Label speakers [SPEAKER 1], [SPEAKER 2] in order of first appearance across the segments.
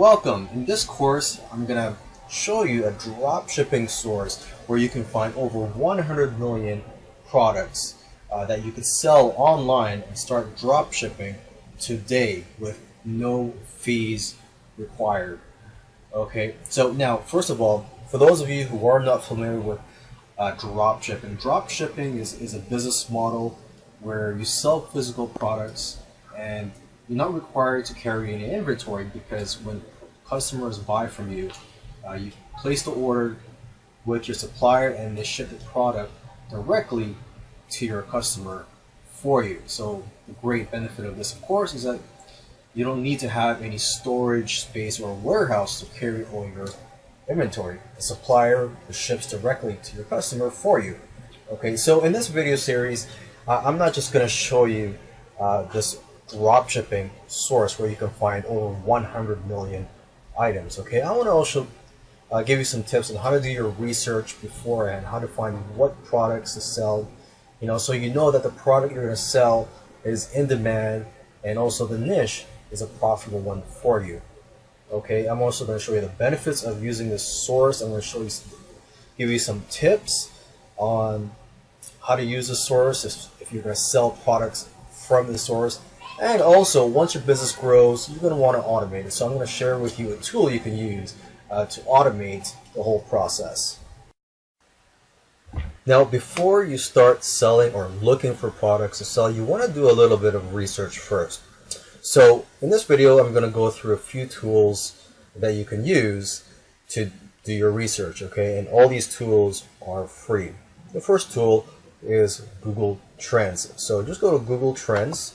[SPEAKER 1] welcome. In this course, I'm going to show you a dropshipping source where you can find over 100 million products that you could sell online and start dropshipping today with no fees required. Okay, so now first of all, for those of you who are not familiar with dropshipping is a business model where you sell physical products and you're not required to carry any inventory, because when customers buy from you, you place the order with your supplier and they ship the product directly to your customer for you. So the great benefit of this, of course, is that you don't need to have any storage space or warehouse to carry all your inventory. The supplier ships directly to your customer for you. Okay, so in this video series, I'm not just going to show you this dropshipping source where you can find over 100 million items. Okay, I want to also give you some tips on how to do your research beforehand, how to find what products to sell, so you know that the product you're going to sell is in demand and also the niche is a profitable one for you. Okay, I'm also going to show you the benefits of using this source. I'm going to give you some tips on how to use the source if you're going to sell products from the source. And also, once your business grows, you're going to want to automate it. So I'm going to share with you a tool you can use to automate the whole process. Now, before you start selling or looking for products to sell, you want to do a little bit of research first. So in this video, I'm going to go through a few tools that you can use to do your research, okay? And all these tools are free. The first tool is Google Trends. So just go to Google Trends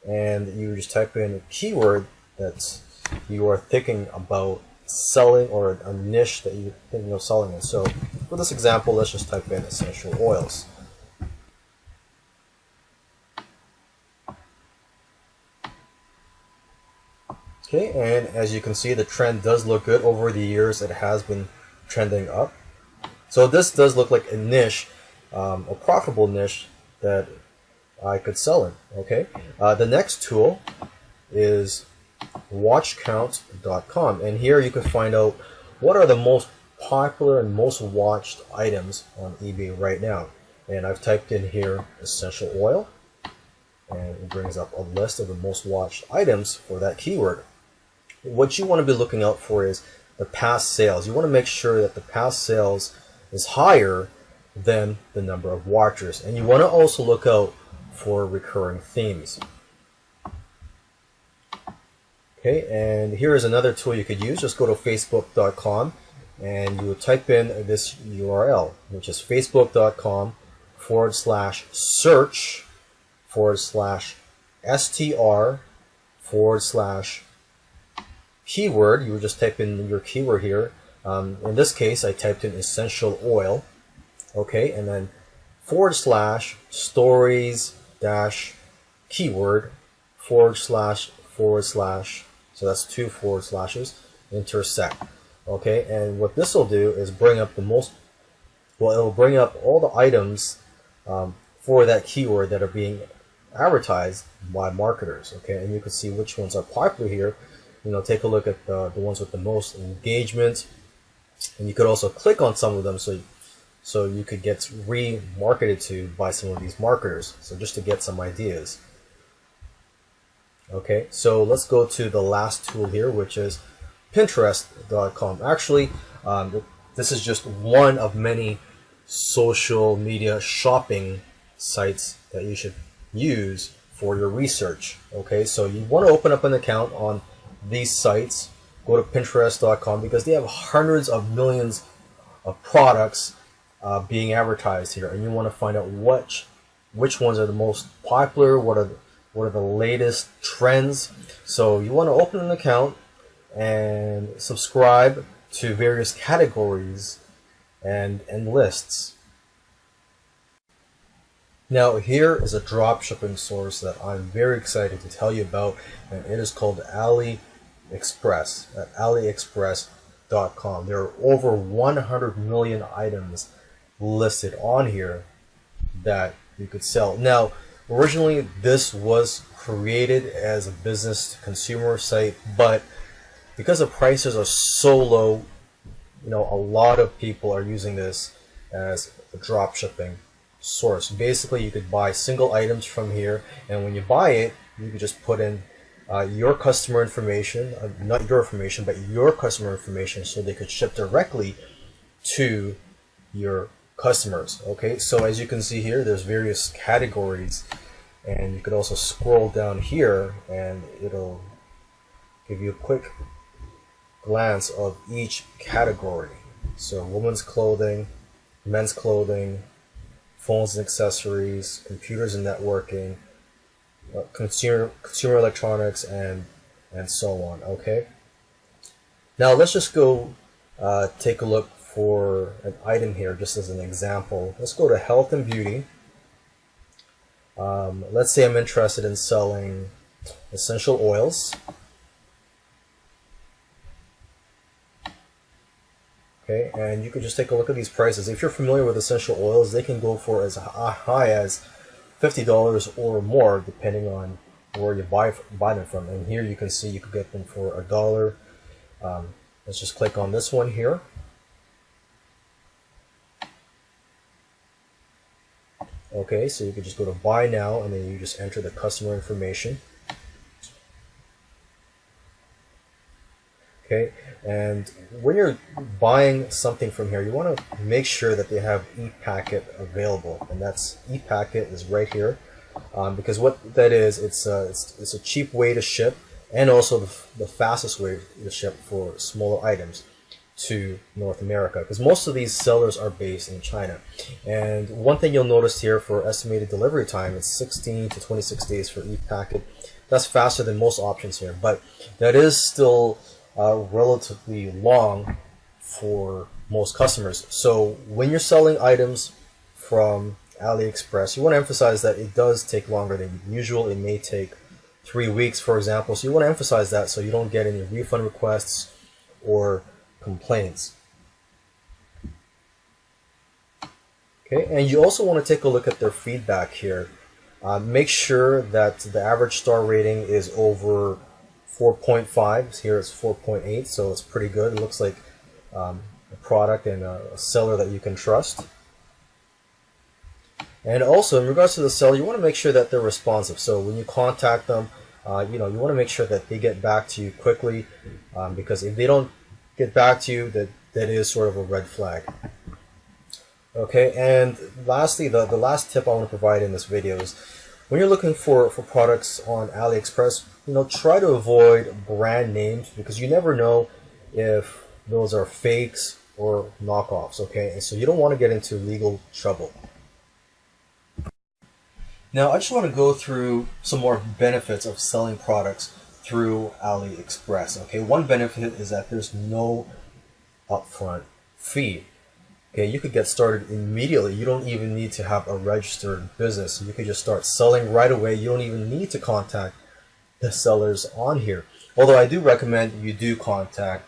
[SPEAKER 1] and you just type in a keyword that you are thinking about selling, or a niche that you're thinking of selling in. So for this example, let's just type in essential oils. Okay, and as you can see, the trend does look good. Over the years, it has been trending up. So this does look like a niche, a profitable niche that I could sell in. Okay, the next tool is watchcount.com, and here you can find out what are the most popular and most watched items on eBay right now. And I've typed in here essential oil, and it brings up a list of the most watched items for that keyword. What you want to be looking out for is the past sales. You want to make sure that the past sales is higher than the number of watchers, and you want to also look out for recurring themes. Okay, and here is another tool you could use. Just go to facebook.com and you type in this URL, which is facebook.com/search/str/keyword. You would just type in your keyword here. In this case, I typed in essential oil. Okay, and then /stories-keyword // so that's 2 forward slashes, intersect. Okay, and what this will do is bring up it'll bring up all the items for that keyword that are being advertised by marketers. Okay, and you can see which ones are popular here. Take a look at the ones with the most engagement, and you could also click on some of them so you could get remarketed to by some of these marketers. So just to get some ideas. Okay, so let's go to the last tool here, which is Pinterest.com. Actually, this is just one of many social media shopping sites that you should use for your research. Okay, so you want to open up an account on these sites. Go to Pinterest.com because they have hundreds of millions of products being advertised here, and you want to find out which ones are the most popular, what are the latest trends. So you want to open an account and subscribe to various categories and lists. Now here is a dropshipping source that I'm very excited to tell you about, and it is called AliExpress at aliexpress.com. There are over 100 million items listed on here that you could sell. Now, originally this was created as a business to consumer site, but because the prices are so low, a lot of people are using this as a drop shipping source. Basically, you could buy single items from here, and when you buy it, you could just put in your customer information, not your information, but your customer information, so they could ship directly to your customers. Okay, so as you can see here, there's various categories, and you could also scroll down here and it'll give you a quick glance of each category. So women's clothing, men's clothing, phones and accessories, computers and networking, consumer electronics, and so on. Okay, now let's just go take a look for an item here, just as an example. Let's go to health and beauty. Let's say I'm interested in selling essential oils. Okay, and you can just take a look at these prices. If you're familiar with essential oils, they can go for as high as $50 or more, depending on where you buy them from. And here you can see you could get them for $1. Let's just click on this one here. Okay, so you could just go to buy now, and then you just enter the customer information. Okay, and when you're buying something from here, you want to make sure that they have e-packet available, and that's e-packet is right here, because what that is, it's a cheap way to ship, and also the fastest way to ship for smaller items to North America, because most of these sellers are based in China. And one thing you'll notice here for estimated delivery time, it's 16 to 26 days for e-packet. That's faster than most options here, but that is still relatively long for most customers. So when you're selling items from AliExpress, you want to emphasize that it does take longer than usual. It may take 3 weeks, for example. So you want to emphasize that so you don't get any refund requests or complaints. Okay, and you also want to take a look at their feedback here. Make sure that the average star rating is over 4.5. Here it's 4.8, so it's pretty good. It looks like a product and a seller that you can trust. And also, in regards to the seller, you want to make sure that they're responsive. So when you contact them, you want to make sure that they get back to you quickly, because if they don't get back to you, that is sort of a red flag. Okay, and lastly, the last tip I want to provide in this video is when you're looking for products on AliExpress, try to avoid brand names, because you never know if those are fakes or knockoffs. Okay, and so you don't want to get into legal trouble. Now, I just want to go through some more benefits of selling products through AliExpress. Okay, one benefit is that there's no upfront fee. Okay, you could get started immediately. You don't even need to have a registered business. You could just start selling right away. You don't even need to contact the sellers on here. Although I do recommend you do contact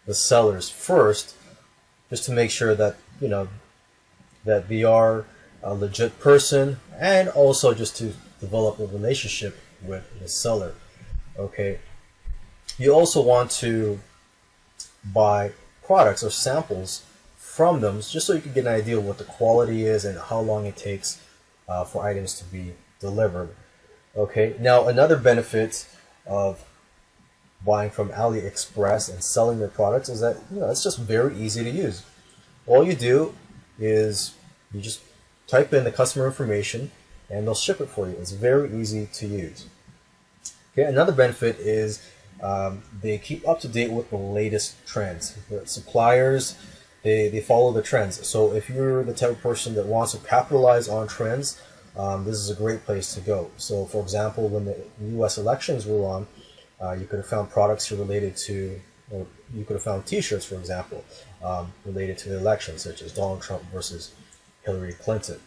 [SPEAKER 1] the sellers first, just to make sure that that they are a legit person, and also just to develop a relationship with the seller. Okay, you also want to buy products or samples from them, just so you can get an idea of what the quality is and how long it takes for items to be delivered. Okay, now another benefit of buying from AliExpress and selling their products is that it's just very easy to use. All you do is you just type in the customer information and they'll ship it for you. It's very easy to use. Okay, another benefit is they keep up to date with the latest trends. The suppliers, they follow the trends. So if you're the type of person that wants to capitalize on trends, this is a great place to go. So for example, when the US elections were on, you could have found products related to, or you could have found t-shirts, for example, related to the election, such as Donald Trump versus Hillary Clinton.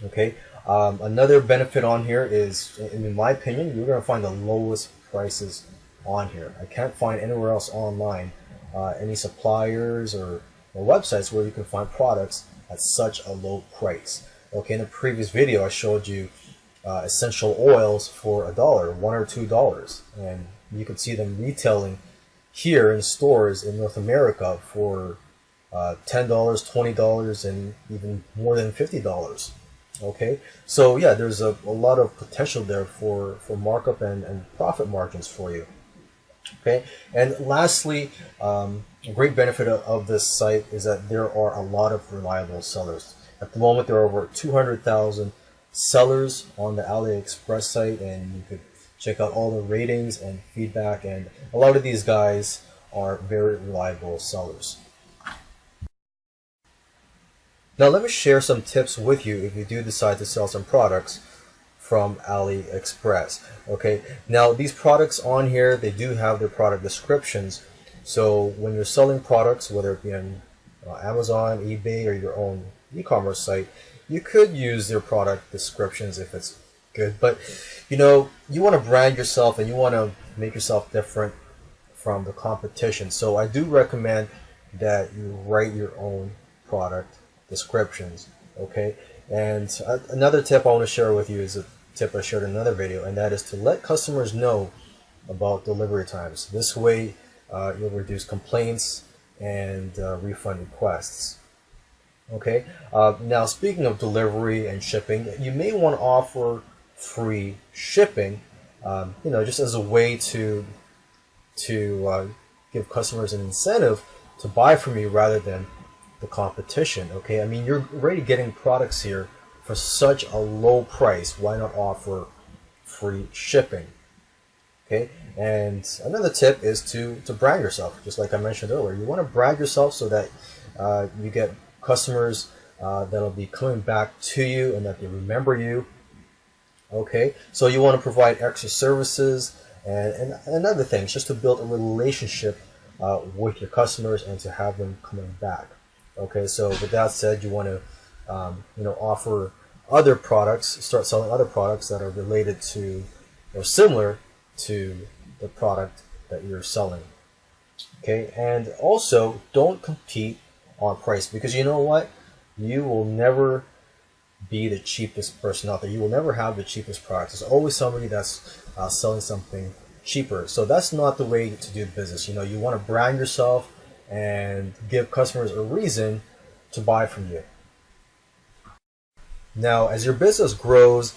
[SPEAKER 1] Okay, another benefit on here is, in my opinion, you're going to find the lowest prices on here. I can't find anywhere else online any suppliers or websites where you can find products at such a low price. Okay, in the previous video I showed you essential oils for $1 or $2, and you can see them retailing here in stores in North America for $10, $20, and even more than $50. Okay, so yeah, there's a lot of potential there for markup and profit margins for you. Okay, and lastly, a great benefit of this site is that there are a lot of reliable sellers. At the moment, there are over 200,000 sellers on the AliExpress site, and you could check out all the ratings and feedback, and a lot of these guys are very reliable sellers. Now let me share some tips with you if you do decide to sell some products from AliExpress. Okay, now these products on here, they do have their product descriptions. So when you're selling products, whether it be on Amazon, eBay, or your own e-commerce site, you could use their product descriptions if it's good. But you know, you want to brand yourself and you want to make yourself different from the competition. So I do recommend that you write your own product descriptions. Okay, and another tip I want to share with you is a tip I shared in another video, and that is to let customers know about delivery times. This way you'll reduce complaints and refund requests. Okay, now speaking of delivery and shipping, you may want to offer free shipping, you know, just as a way to give customers an incentive to buy from you rather than the competition. Okay, I mean, you're already getting products here for such a low price. Why not offer free shipping? Okay, and another tip is to brand yourself, just like I mentioned earlier. You want to brand yourself so that you get customers that'll be coming back to you and that they remember you. Okay, so you want to provide extra services and other things just to build a relationship with your customers and to have them coming back. Okay, so with that said, you want to you know, offer other products, start selling other products that are related to or similar to the product that you're selling. Okay, and also don't compete on price, because you know what? You will never be the cheapest person out there. You will never have the cheapest product. There's always somebody that's selling something cheaper. So that's not the way to do business. You know, you want to brand yourself and give customers a reason to buy from you. Now, as your business grows,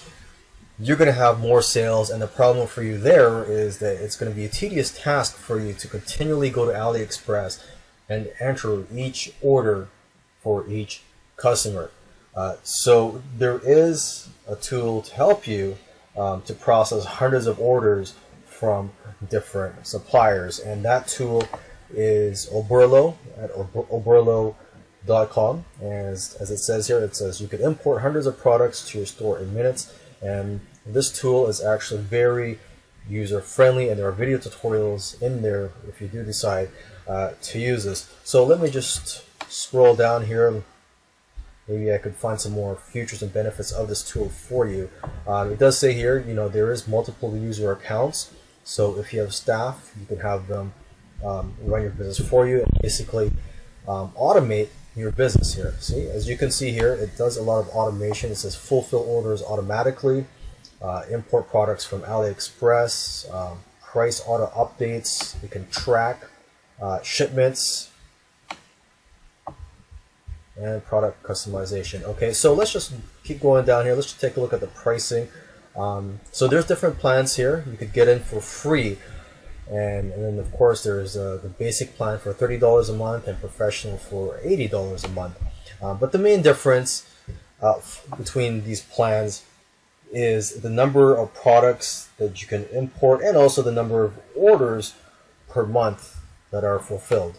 [SPEAKER 1] you're going to have more sales, and the problem for you there is that it's going to be a tedious task for you to continually go to AliExpress and enter each order for each customer. So there is a tool to help you to process hundreds of orders from different suppliers, and that tool is Oberlo at oberlo.com. As it says here, it says you can import hundreds of products to your store in minutes, and this tool is actually very user friendly, and there are video tutorials in there if you do decide to use this. So let me just scroll down here. Maybe I could find some more features and benefits of this tool for you. It does say here, you know, there is multiple user accounts. So if you have staff, you can have them run your business for you and basically automate your business here. See, as you can see here, it does a lot of automation. It says fulfill orders automatically, import products from AliExpress, price auto updates. You can track shipments, and product customization. Okay, so let's just keep going down here. Let's just take a look at the pricing. So there's different plans here. You could get in for free, and then of course there's the basic plan for $30 a month and professional for $80 a month. But the main difference between these plans is the number of products that you can import, and also the number of orders per month that are fulfilled.